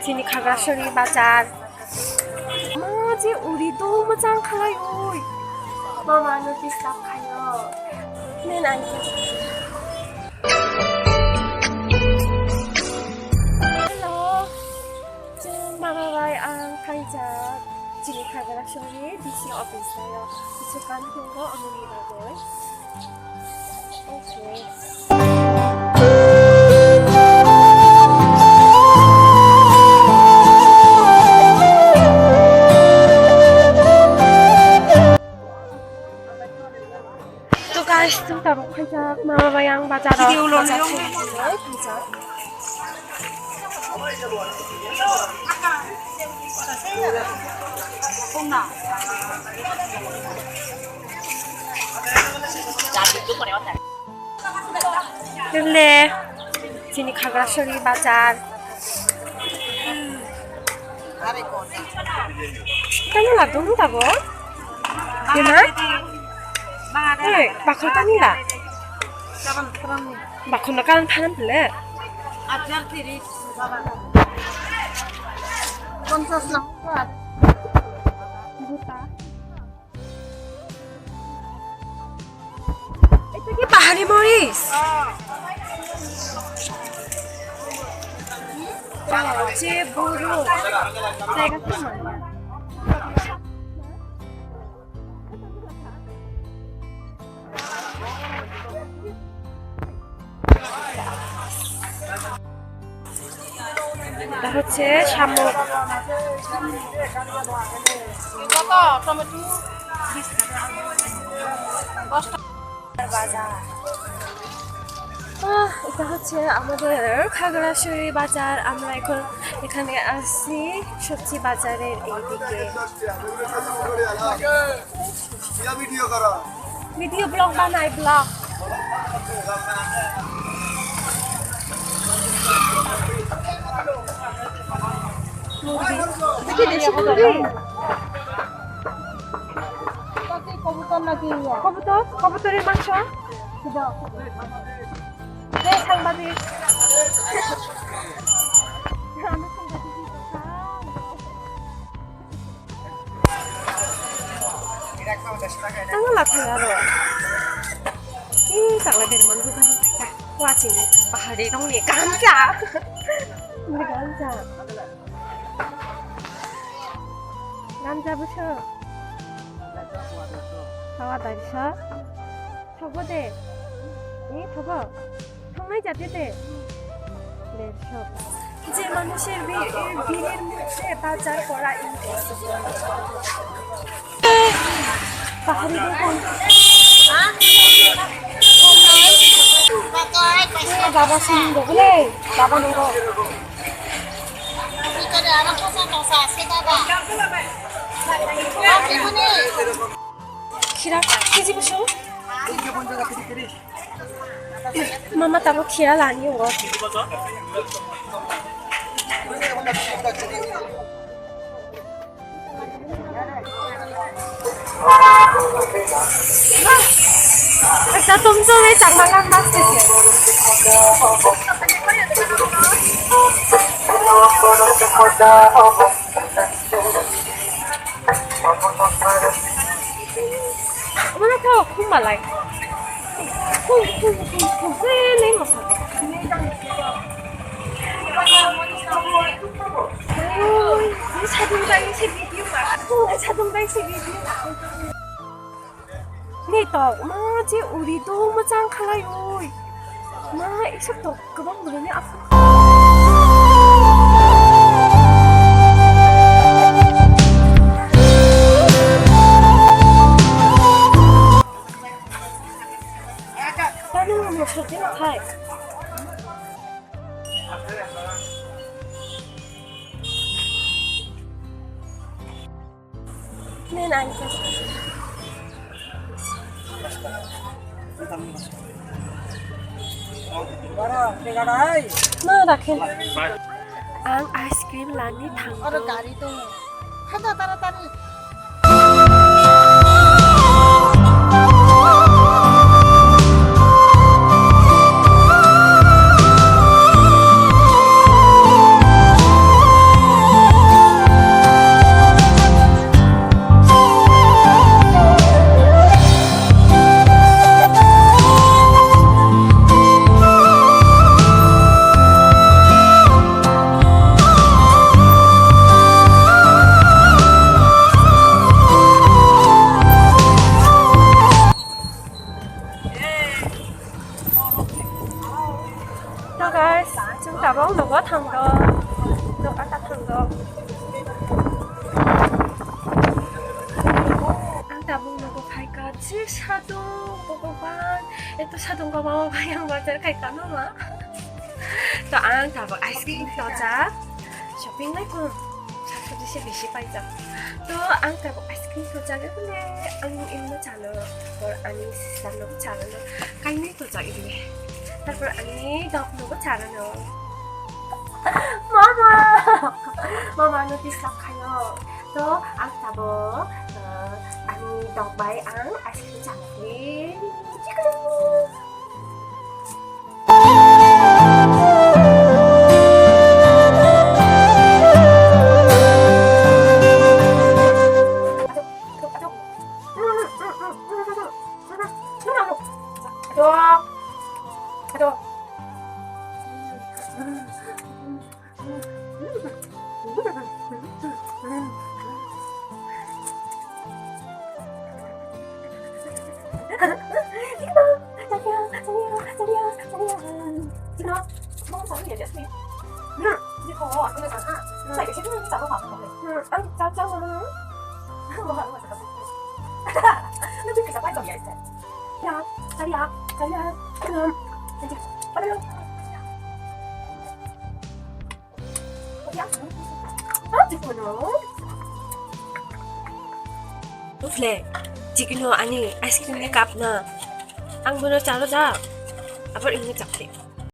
Sini Khagrasari Bazar. Maji uri do mojang khalai. Mama notice tak khayo. Nen ani. Hello. Mama bai ang khaijak. Sini Khagrasari DC office tayo. Isukan ko amuni bagoy. Okay. guys, chúng ta cũng khaijak mama bayang bazar bazar khaijak. Dile, sini Khagrasari Bazar. Tanya lah dulu tak bo? Gimana? Hey, bakal tanya lah. Bakal nak kan panen bela. Ajar tiris, konsos nak. Buta. Itu ki pahari moris. Je buru. Saya kata mana? এটা হচ্ছে শামুক এটা হচ্ছে আমাদের খাগড়াছড়ি বাজার। আমরা এখন এখানে আসছি সবজি বাজারের এইদিকে। ভিডিও ব্লগ বানাই ব্লগ। কবুতরের মাংস সাংবাদিক পাহাড়ি রঙে গাঞ্জা গাঞ্জা 남자 부셔. 사와 다리셔. 저거대. 이 저거. 정말 자대대. 네, 셔. 이제 মানুষের ভিড়ের মধ্যে বাজার করা ইম্পসিবল। পাহাড়ি দেখুন। বাবা শুনুন বলে বাবা নগো। ভিতরে আরো পছন্দ আছে বাবা। Kira, kiji buso? Mama taruh kira lani yo. Kita tumso we changmangan mas dise. Mana tahu aku malai. Seleng apa? Ini sadung bayi si video mah. Sadung bayi si video. Nih tau, maji uri do macam kalai oi. Mah isap tu kebang belanya aku. Nen ani. Nah, rakin. Ang ice cream lani thang. Orang gari tu. Ada tarik. 또 자동과 마마가 양말들 갈까 마마? 또 ang tabak ice cream to 자 shopping na kung sa di siya bisi pa ito. 또 ang tabak ice cream to 자 근데 ang ilmo chalo or ani sisano chalo no kaini to 자 이리. তারপর ani dog no chalo no. Mama, mama notice lang kayo. 또 ang tabak ani dog by ang ice cream chalo ni. Anh chào chào mà nó biết cái sao vậy ya saya belum belum ya Ufle, jika no ani ice cream ni cup na, ang benar calo dah, apa ini cakap?